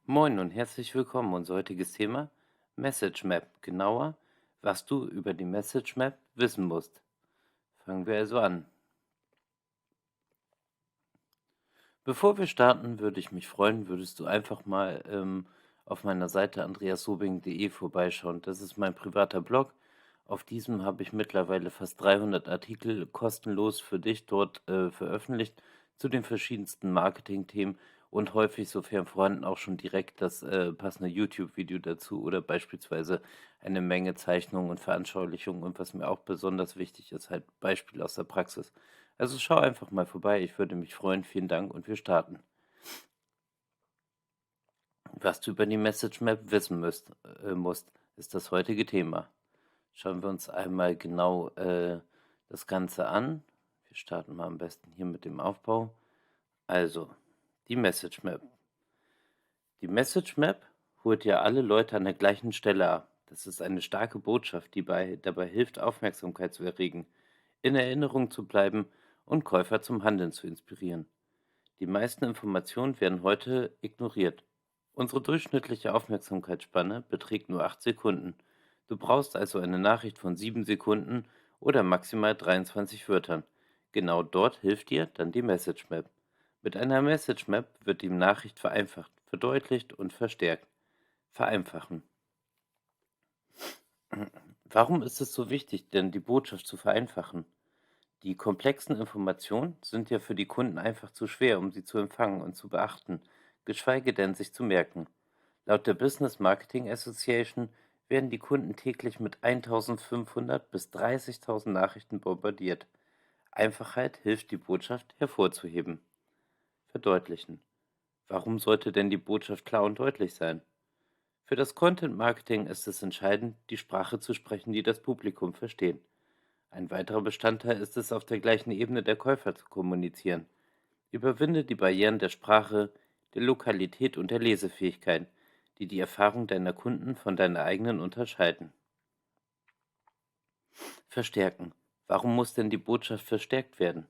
Moin und herzlich willkommen. Unser heutiges Thema Message Map. Genauer, was du über die Message Map wissen musst. Fangen wir also an. Bevor wir starten, würde ich mich freuen, würdest du einfach mal auf meiner Seite andreasobing.de vorbeischauen. Das ist mein privater Blog. Auf diesem habe ich mittlerweile fast 300 Artikel kostenlos für dich dort veröffentlicht zu den verschiedensten Marketingthemen und häufig, sofern vorhanden, auch schon direkt das passende YouTube-Video dazu oder beispielsweise eine Menge Zeichnungen und Veranschaulichungen und was mir auch besonders wichtig ist, halt Beispiele aus der Praxis. Also schau einfach mal vorbei, ich würde mich freuen. Vielen Dank und wir starten. Was du über die Message Map wissen musst, ist das heutige Thema. Schauen wir uns einmal genau das Ganze an. Wir starten mal am besten hier mit dem Aufbau. Also, die Message Map. Die Message Map holt ja alle Leute an der gleichen Stelle ab. Das ist eine starke Botschaft, die dabei hilft, Aufmerksamkeit zu erregen, in Erinnerung zu bleiben und Käufer zum Handeln zu inspirieren. Die meisten Informationen werden heute ignoriert. Unsere durchschnittliche Aufmerksamkeitsspanne beträgt nur 8 Sekunden. Du brauchst also eine Nachricht von 7 Sekunden oder maximal 23 Wörtern. Genau dort hilft dir dann die Message Map. Mit einer Message Map wird die Nachricht vereinfacht, verdeutlicht und verstärkt. Vereinfachen. Warum ist es so wichtig, denn die Botschaft zu vereinfachen? Die komplexen Informationen sind ja für die Kunden einfach zu schwer, um sie zu empfangen und zu beachten, geschweige denn sich zu merken. Laut der Business Marketing Association werden die Kunden täglich mit 1500 bis 30.000 Nachrichten bombardiert. Einfachheit hilft, die Botschaft hervorzuheben. Verdeutlichen. Warum sollte denn die Botschaft klar und deutlich sein? Für das Content Marketing ist es entscheidend, die Sprache zu sprechen, die das Publikum versteht. Ein weiterer Bestandteil ist es, auf der gleichen Ebene der Käufer zu kommunizieren. Überwinde die Barrieren der Sprache, der Lokalität und der Lesefähigkeit, die die Erfahrung deiner Kunden von deiner eigenen unterscheiden. Verstärken. Warum muss denn die Botschaft verstärkt werden?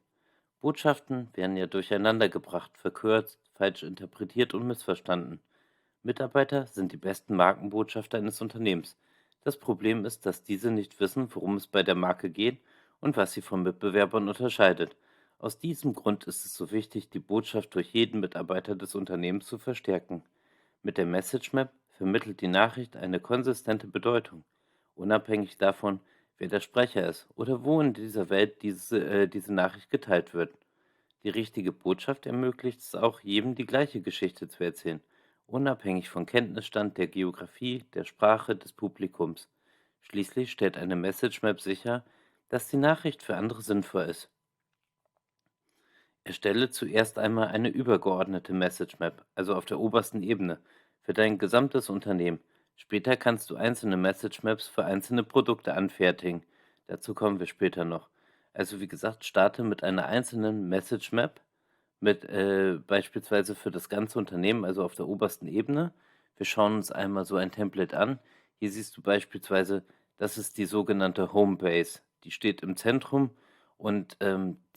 Botschaften werden ja durcheinandergebracht, verkürzt, falsch interpretiert und missverstanden. Mitarbeiter sind die besten Markenbotschafter eines Unternehmens. Das Problem ist, dass diese nicht wissen, worum es bei der Marke geht und was sie von Mitbewerbern unterscheidet. Aus diesem Grund ist es so wichtig, die Botschaft durch jeden Mitarbeiter des Unternehmens zu verstärken. Mit der Message Map vermittelt die Nachricht eine konsistente Bedeutung, unabhängig davon, wer der Sprecher ist oder wo in dieser Welt diese Nachricht geteilt wird. Die richtige Botschaft ermöglicht es auch, jedem die gleiche Geschichte zu erzählen, unabhängig von Kenntnisstand der Geografie, der Sprache des Publikums. Schließlich stellt eine Message Map sicher, dass die Nachricht für andere sinnvoll ist. Erstelle zuerst einmal eine übergeordnete Message Map, also auf der obersten Ebene, für dein gesamtes Unternehmen. Später kannst du einzelne Message Maps für einzelne Produkte anfertigen. Dazu kommen wir später noch. Also wie gesagt, starte mit einer einzelnen Message Map, mit beispielsweise für das ganze Unternehmen, also auf der obersten Ebene. Wir schauen uns einmal so ein Template an. Hier siehst du beispielsweise, das ist die sogenannte Homebase. Die steht im Zentrum und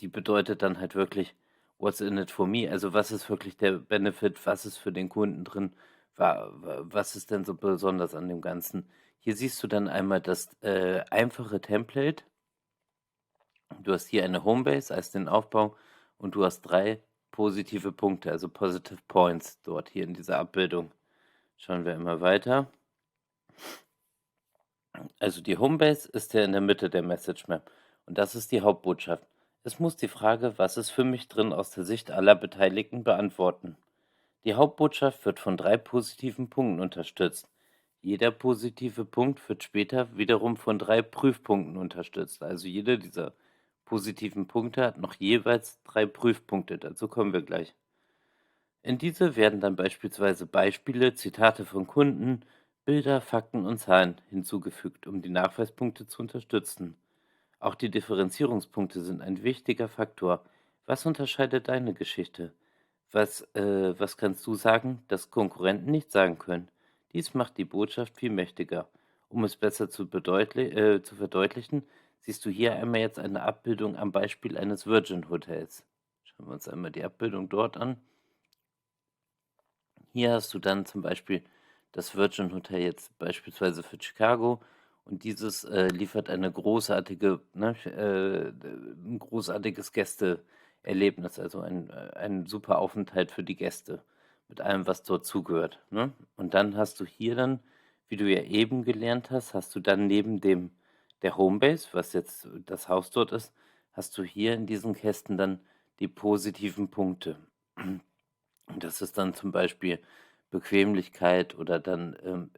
die bedeutet dann halt wirklich, what's in it for me? Also was ist wirklich der Benefit? Was ist für den Kunden drin? Was ist denn so besonders an dem Ganzen? Hier siehst du dann einmal das einfache Template. Du hast hier eine Homebase als den Aufbau und du hast 3 positive Punkte, also Positive Points dort hier in dieser Abbildung. Schauen wir immer weiter. Also die Homebase ist ja in der Mitte der Message Map und das ist die Hauptbotschaft. Es muss die Frage, was ist für mich drin, aus der Sicht aller Beteiligten beantworten. Die Hauptbotschaft wird von 3 positiven Punkten unterstützt. Jeder positive Punkt wird später wiederum von 3 Prüfpunkten unterstützt. Also jeder dieser positiven Punkte hat noch jeweils 3 Prüfpunkte. Dazu kommen wir gleich. In diese werden dann beispielsweise Beispiele, Zitate von Kunden, Bilder, Fakten und Zahlen hinzugefügt, um die Nachweispunkte zu unterstützen. Auch die Differenzierungspunkte sind ein wichtiger Faktor. Was unterscheidet deine Geschichte? Was kannst du sagen, das Konkurrenten nicht sagen können? Dies macht die Botschaft viel mächtiger. Um es besser zu verdeutlichen, siehst du hier einmal jetzt eine Abbildung am Beispiel eines Virgin Hotels. Schauen wir uns einmal die Abbildung dort an. Hier hast du dann zum Beispiel das Virgin Hotel jetzt beispielsweise für Chicago und dieses, liefert eine großartige, ne, 'n großartiges Gästeerlebnis, also ein super Aufenthalt für die Gäste mit allem, was dort zugehört, ne? Und dann hast du hier dann, wie du ja eben gelernt hast, hast du dann neben der Homebase, was jetzt das Haus dort ist, hast du hier in diesen Kästen dann die positiven Punkte. Und das ist dann zum Beispiel Bequemlichkeit oder dann,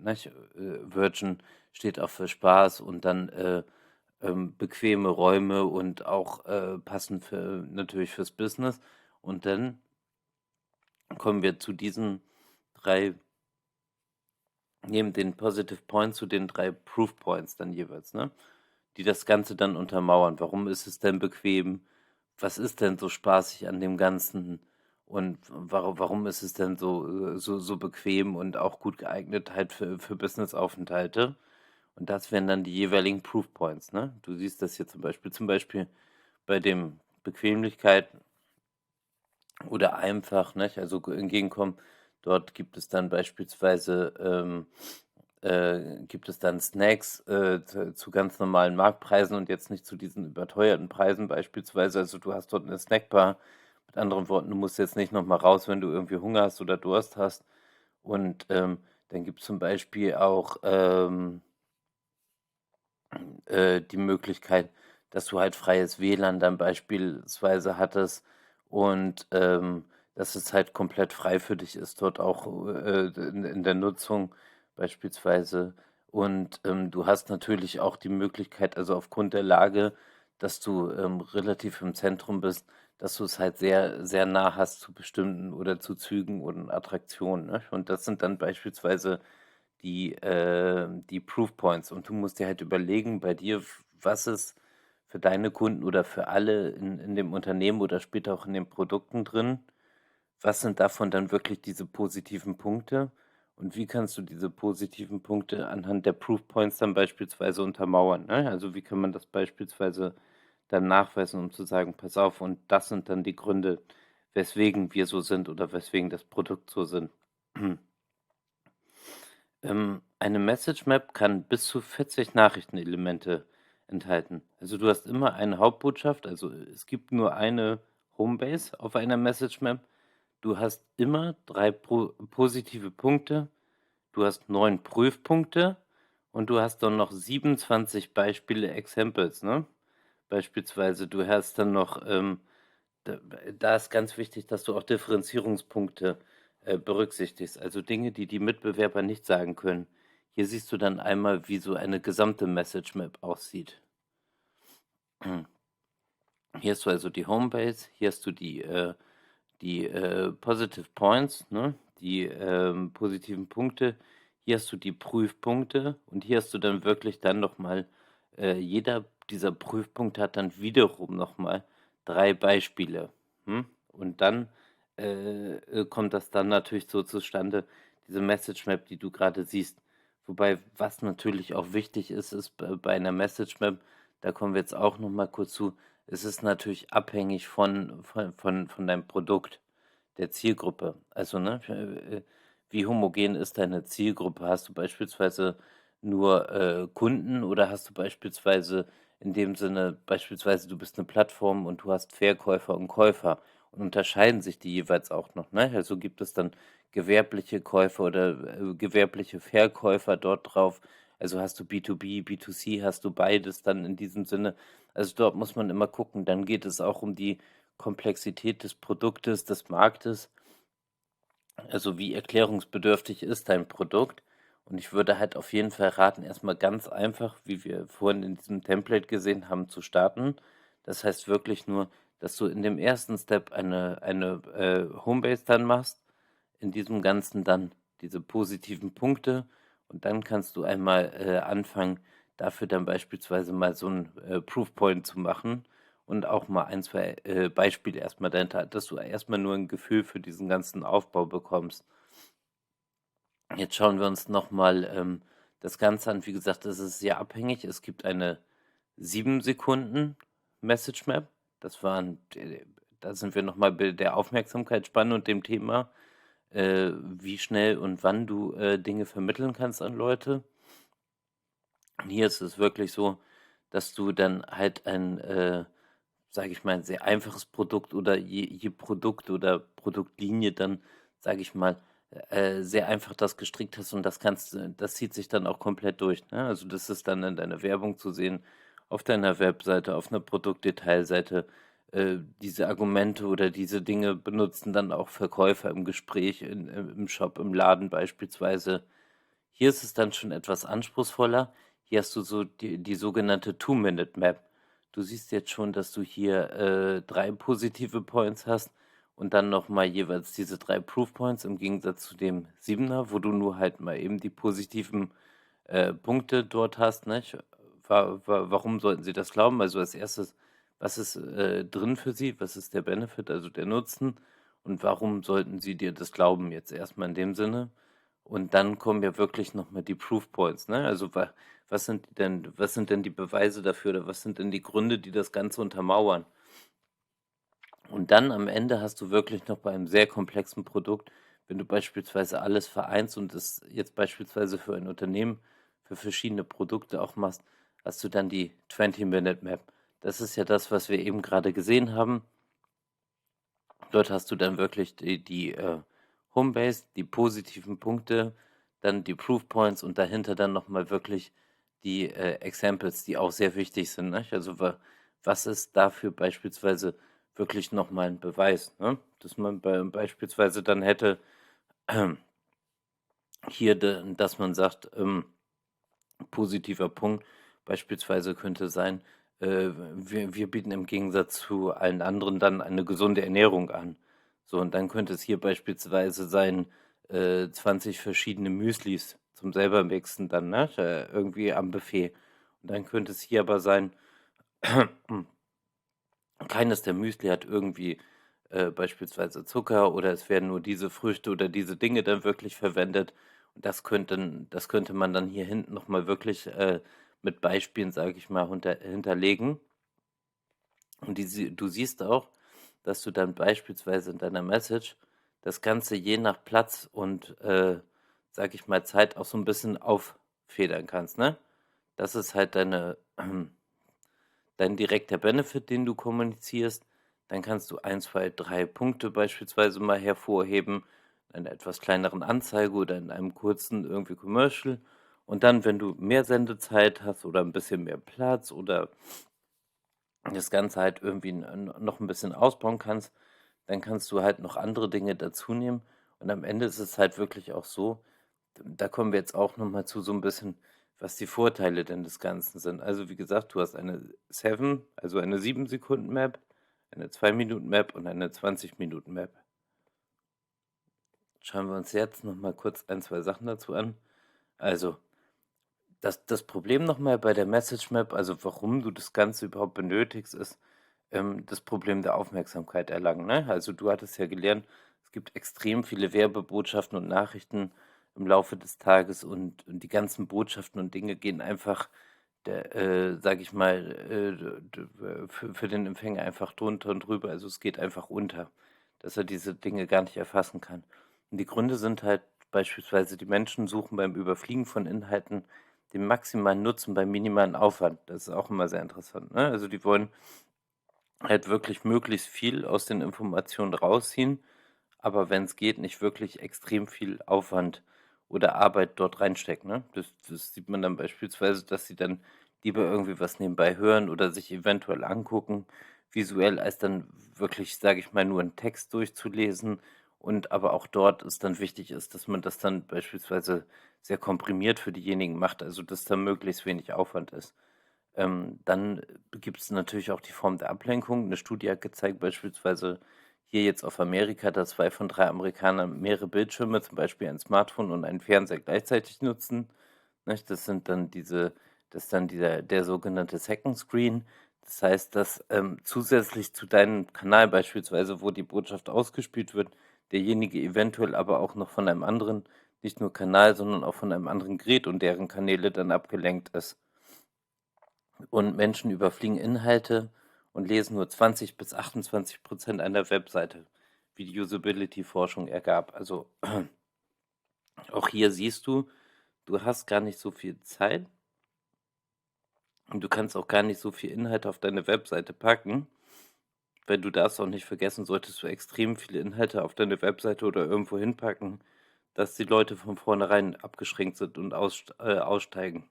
nicht, Virgin steht auch für Spaß und dann, bequeme Räume und auch, passend für natürlich fürs Business. Und dann kommen wir zu diesen 3 neben den Positive Points zu den 3 Proof Points dann jeweils, ne, die das Ganze dann untermauern. Warum ist es denn bequem? Was ist denn so spaßig an dem Ganzen? Und warum ist es denn so bequem und auch gut geeignet halt für Businessaufenthalte? Und das wären dann die jeweiligen Proof Points, ne? Du siehst das hier zum Beispiel bei dem Bequemlichkeit oder einfach, nicht? Also, entgegenkommen. Dort gibt es dann beispielsweise, gibt es dann Snacks, zu ganz normalen Marktpreisen und jetzt nicht zu diesen überteuerten Preisen beispielsweise. Also, du hast dort eine Snackbar. Mit anderen Worten, du musst jetzt nicht noch mal raus, wenn du irgendwie Hunger hast oder Durst hast. Und, dann gibt's zum Beispiel auch, die Möglichkeit, dass du halt freies WLAN dann beispielsweise hattest und, dass es halt komplett frei für dich ist, dort auch, in der Nutzung beispielsweise. Und, du hast natürlich auch die Möglichkeit, also aufgrund der Lage, dass du, relativ im Zentrum bist, dass du es halt sehr, sehr nah hast zu bestimmten oder zu Zügen und Attraktionen, ne? Und das sind dann beispielsweise die Proof Points. Und du musst dir halt überlegen bei dir, was ist für deine Kunden oder für alle in dem Unternehmen oder später auch in den Produkten drin? Was sind davon dann wirklich diese positiven Punkte? Und wie kannst du diese positiven Punkte anhand der Proof Points dann beispielsweise untermauern, ne? Also, wie kann man das beispielsweise dann nachweisen, um zu sagen: „Pass auf, und das sind dann die Gründe, weswegen wir so sind oder weswegen das Produkt so sind.“ Eine Message Map kann bis zu 40 Nachrichtenelemente enthalten. Also, du hast immer eine Hauptbotschaft, also, es gibt nur eine Homebase auf einer Message Map. Du hast immer 3 positive Punkte, du hast 9 Prüfpunkte und du hast dann noch 27 Beispiele, Examples, ne? Beispielsweise, du hast dann noch, da ist ganz wichtig, dass du auch Differenzierungspunkte, berücksichtigst, also Dinge, die die Mitbewerber nicht sagen können. Hier siehst du dann einmal, wie so eine gesamte Message Map aussieht. Hier hast du also die Homebase, hier hast du die Positive Points, ne, die, positiven Punkte. Hier hast du die Prüfpunkte und hier hast du dann wirklich dann noch mal jeder dieser Prüfpunkte hat dann wiederum noch mal 3 Beispiele, Und dann, kommt das dann natürlich so zustande, diese Message Map, die du gerade siehst. Wobei, was natürlich auch wichtig ist, ist bei einer Message Map, da kommen wir jetzt auch noch mal kurz zu, es ist natürlich abhängig von deinem Produkt, der Zielgruppe. Also, ne, wie homogen ist deine Zielgruppe? Hast du beispielsweise nur, Kunden oder hast du beispielsweise in dem Sinne beispielsweise, du bist eine Plattform und du hast Verkäufer und Käufer und unterscheiden sich die jeweils auch noch, ne? Also, gibt es dann gewerbliche Käufer oder, gewerbliche Verkäufer dort drauf? Also, hast du B2B, B2C, hast du beides dann in diesem Sinne? Also, dort muss man immer gucken. Dann geht es auch um die Komplexität des Produktes, des Marktes. Also, wie erklärungsbedürftig ist dein Produkt? Und ich würde halt auf jeden Fall raten, erstmal ganz einfach, wie wir vorhin in diesem Template gesehen haben, zu starten. Das heißt wirklich nur, dass du in dem ersten Step eine, Homebase dann machst, in diesem Ganzen dann diese positiven Punkte und dann kannst du einmal, anfangen, dafür dann beispielsweise mal so 'n, Proof Point zu machen und auch mal ein 2 Beispiele erstmal dahinter, dass du erstmal nur ein Gefühl für diesen ganzen Aufbau bekommst. Jetzt schauen wir uns noch mal, das Ganze an. Wie gesagt, das ist sehr abhängig. Es gibt eine 7 Sekunden Message Map. Das waren da sind wir noch mal bei der Aufmerksamkeitsspanne und dem Thema. wie schnell und wann du, Dinge vermitteln kannst an Leute. Und hier ist es wirklich so, dass du dann halt ein, sage ich mal, ein sehr einfaches Produkt oder je Produkt oder Produktlinie dann, sage ich mal, sehr einfach das gestrickt hast und das zieht sich dann auch komplett durch, ne? Also, das ist dann in deiner Werbung zu sehen, auf deiner Webseite, auf einer Produktdetailseite. Diese Argumente oder diese Dinge benutzen dann auch Verkäufer im Gespräch im Shop, im Laden beispielsweise. Hier ist es dann schon etwas anspruchsvoller. Hier hast du so die sogenannte Two-Minute-Map. Du siehst jetzt schon, dass du hier, 3 positive Points hast und dann noch mal jeweils diese 3 Proof Points im Gegensatz zu dem Siebener, wo du nur halt mal eben die positiven, Punkte dort hast, nicht? Warum sollten sie das glauben? Also, als Erstes, was ist, drin für sie? Was ist der Benefit, also der Nutzen? Und warum sollten sie dir das glauben jetzt erstmal in dem Sinne? Und dann kommen ja wirklich noch mal die Proof Points, ne? Also, was sind denn die Beweise dafür oder was sind denn die Gründe, die das Ganze untermauern? Und dann am Ende hast du wirklich noch bei einem sehr komplexen Produkt, wenn du beispielsweise alles vereinst und es jetzt beispielsweise für ein Unternehmen für verschiedene Produkte auch machst, hast du dann die 20-Minute Map. Das ist ja das, was wir eben gerade gesehen haben. Dort hast du dann wirklich die Homebase, die positiven Punkte, dann die Proof Points und dahinter dann noch mal wirklich die, Examples, die auch sehr wichtig sind, nicht? Also, was ist dafür beispielsweise wirklich noch mal 'n Beweis, ne? Dass man beispielsweise dann hätte hier, dass man sagt, positiver Punkt beispielsweise könnte sein, wir bieten im Gegensatz zu allen anderen dann eine gesunde Ernährung an. So, und dann könnte es hier beispielsweise sein, 20 verschiedene Müslis zum selber mixen dann, ne, irgendwie am Buffet. Und dann könnte es hier aber sein, keines der Müsli hat irgendwie, beispielsweise Zucker oder es werden nur diese Früchte oder diese Dinge dann wirklich verwendet. Und das könnte man dann hier hinten noch mal wirklich, mit Beispielen, sage ich mal, hinterlegen. Und du siehst auch, dass du dann beispielsweise in deiner Message das Ganze je nach Platz und, sage ich mal, Zeit auch so ein bisschen auffedern kannst, ne? Das ist halt dein direkter Benefit, den du kommunizierst. Dann kannst du 1, 2, 3 Punkte beispielsweise mal hervorheben, in einer etwas kleineren Anzeige oder in einem kurzen irgendwie Commercial. Und dann, wenn du mehr Sendezeit hast oder ein bisschen mehr Platz oder das Ganze halt irgendwie noch ein bisschen ausbauen kannst, dann kannst du halt noch andere Dinge dazunehmen. Und am Ende ist es halt wirklich auch so, da kommen wir jetzt auch noch mal zu so ein bisschen, was die Vorteile denn des Ganzen sind. Also, wie gesagt, du hast eine 7, also eine 7 Sekunden-Map, eine 2 Minuten-Map und eine 20 Minuten-Map. Schauen wir uns jetzt noch mal kurz ein 2 Sachen dazu an. Also, das Problem noch mal bei der Message Map, also warum du das Ganze überhaupt benötigst, ist, das Problem der Aufmerksamkeit erlangen, ne? Also, du hattest ja gelernt, es gibt extrem viele Werbebotschaften und Nachrichten im Laufe des Tages und die ganzen Botschaften und Dinge gehen einfach sage ich mal, für den Empfänger einfach drunter und drüber. Also, es geht einfach unter, dass er diese Dinge gar nicht erfassen kann. Und die Gründe sind halt beispielsweise, die Menschen suchen beim Überfliegen von Inhalten den maximalen Nutzen beim minimalen Aufwand. Das ist auch immer sehr interessant, ne? Also, die wollen halt wirklich möglichst viel aus den Informationen rausziehen, aber wenn es geht, nicht wirklich extrem viel Aufwand oder Arbeit dort reinstecken, ne? Das sieht man dann beispielsweise, dass sie dann lieber irgendwie was nebenbei hören oder sich eventuell angucken, visuell, als dann wirklich, sage ich mal, nur 'n Text durchzulesen und aber auch dort es dann wichtig ist, dass man das dann beispielsweise sehr komprimiert für diejenigen macht, also dass da möglichst wenig Aufwand ist. Dann gibt es natürlich auch die Form der Ablenkung. Eine Studie hat gezeigt, beispielsweise hier jetzt auf Amerika, dass 2 von 3 Amerikanern mehrere Bildschirme, zum Beispiel ein Smartphone und einen Fernseher gleichzeitig nutzen, nicht? Das ist dann der sogenannte Second Screen. Das heißt, dass, zusätzlich zu deinem Kanal beispielsweise, wo die Botschaft ausgespielt wird, derjenige eventuell aber auch noch von einem anderen, nicht nur Kanal, sondern auch von einem anderen Gerät und deren Kanäle dann abgelenkt ist. Und Menschen überfliegen Inhalte und lesen nur 20 bis 28 einer Webseite. wie die Usability-Forschung ergab. Also auch hier siehst du, du hast gar nicht so viel Zeit und du kannst auch gar nicht so viel Inhalt auf deine Webseite packen. Weil du darfst auch nicht vergessen, solltest du extrem viele Inhalte auf deine Webseite oder irgendwo hinpacken, dass die Leute von vornherein abgeschränkt sind und aussteigen.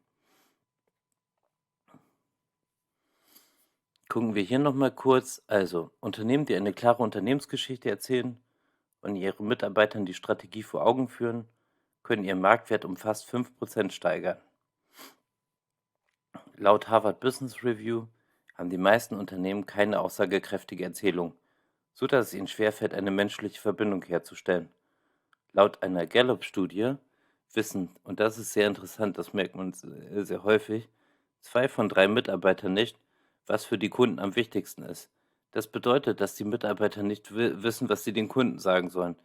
Gucken wir hier noch mal kurz. Also, Unternehmen, die eine klare Unternehmensgeschichte erzählen und ihren Mitarbeitern die Strategie vor Augen führen, können ihren Marktwert um fast 5% steigern. Laut Harvard Business Review haben die meisten Unternehmen keine aussagekräftige Erzählung, so dass es ihnen schwerfällt, eine menschliche Verbindung herzustellen. Laut einer Gallup-Studie wissen, und das ist sehr interessant, das merkt man sehr häufig, 2 von 3 Mitarbeitern nicht, was für die Kunden am wichtigsten ist. Das bedeutet, dass die Mitarbeiter nicht wissen, was sie den Kunden sagen sollen.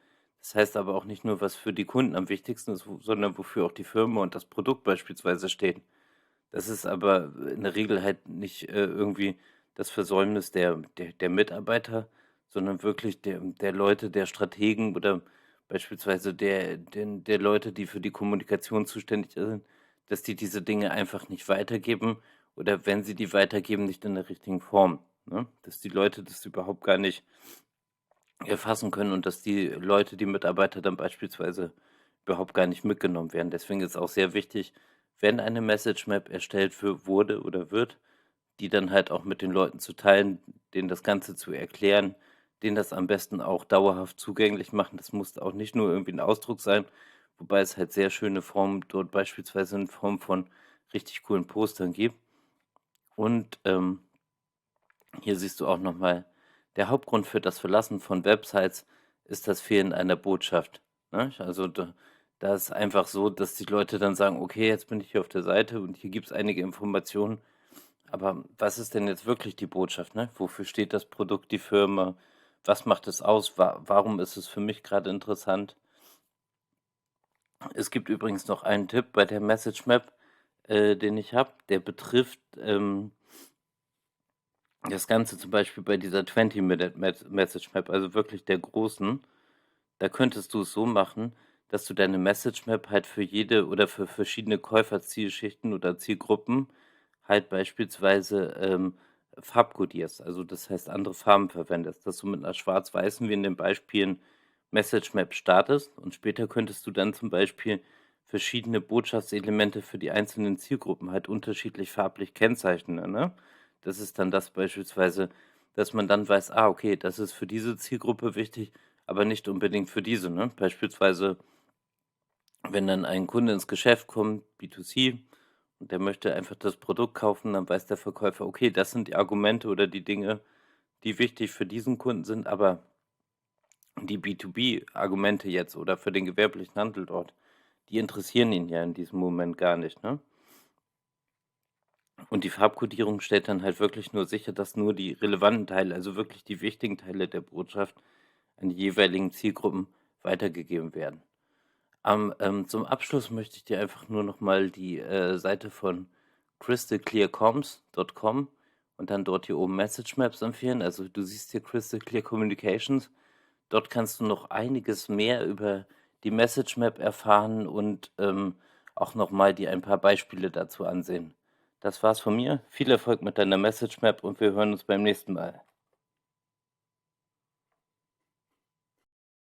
Das heißt aber auch nicht nur, was für die Kunden am wichtigsten ist, sondern wofür auch die Firma und das Produkt beispielsweise stehen. Das ist aber in der Regel halt nicht irgendwie das Versäumnis der Mitarbeiter, sondern wirklich der Leute, der Strategen oder beispielsweise der Leute, die für die Kommunikation zuständig sind, dass die diese Dinge einfach nicht weitergeben oder wenn sie die weitergeben, nicht in der richtigen Form, ne? Dass die Leute das überhaupt gar nicht erfassen können und dass die Leute, die Mitarbeiter dann beispielsweise überhaupt gar nicht mitgenommen werden. Deswegen ist auch sehr wichtig, wenn eine Message Map erstellt wurde oder wird, die dann halt auch mit den Leuten zu teilen, denen das Ganze zu erklären, denen das am besten auch dauerhaft zugänglich machen. Das muss auch nicht nur irgendwie ein Ausdruck sein, wobei es halt sehr schöne Formen dort beispielsweise in Form von richtig coolen Postern gibt. Und hier siehst du auch noch mal, der Hauptgrund für das Verlassen von Websites ist das Fehlen einer Botschaft, ne? Also, da ist einfach so, dass die Leute dann sagen: „Okay, jetzt bin ich hier auf der Seite und hier gibt's einige Informationen, aber was ist denn jetzt wirklich die Botschaft, ne? Wofür steht das Produkt, die Firma? Was macht es aus? Warum ist es für mich gerade interessant?“ Es gibt übrigens noch einen Tipp bei der Message Map, den ich habe, der betrifft, das Ganze zum Beispiel bei dieser 20-Minute Message Map, also wirklich der großen, da könntest du es so machen, dass du deine Message Map halt für jede oder für verschiedene Käuferzielschichten oder Zielgruppen halt beispielsweise, farbkodierst. Also, das heißt, andere Farben verwendest, dass du mit einer schwarz-weißen wie in den Beispielen Message Map startest und später könntest du dann zum Beispiel verschiedene Botschaftselemente für die einzelnen Zielgruppen halt unterschiedlich farblich kennzeichnen, ne? Das ist dann das beispielsweise, dass man dann weiß: „Ah, okay, das ist für diese Zielgruppe wichtig, aber nicht unbedingt für diese“, ne? Beispielsweise, wenn dann ein Kunde ins Geschäft kommt, B2C, und der möchte einfach das Produkt kaufen, dann weiß der Verkäufer: „Okay, das sind die Argumente oder die Dinge, die wichtig für diesen Kunden sind, aber die B2B-Argumente jetzt oder für den gewerblichen Handel dort, die interessieren ihn ja in diesem Moment gar nicht“, ne? Und die Farbkodierung stellt dann halt wirklich nur sicher, dass nur die relevanten Teile, also wirklich die wichtigen Teile der Botschaft an die jeweiligen Zielgruppen weitergegeben werden. Zum Abschluss möchte ich dir einfach nur noch mal die, Seite von crystalclearcomms.com und dann dort hier oben Message Maps empfehlen. Also, du siehst hier Crystal Clear Communications. Dort kannst du noch einiges mehr über die Message Map erfahren und, auch noch mal dir ein paar Beispiele dazu ansehen. Das war's von mir. Viel Erfolg mit deiner Message Map und wir hören uns beim nächsten Mal.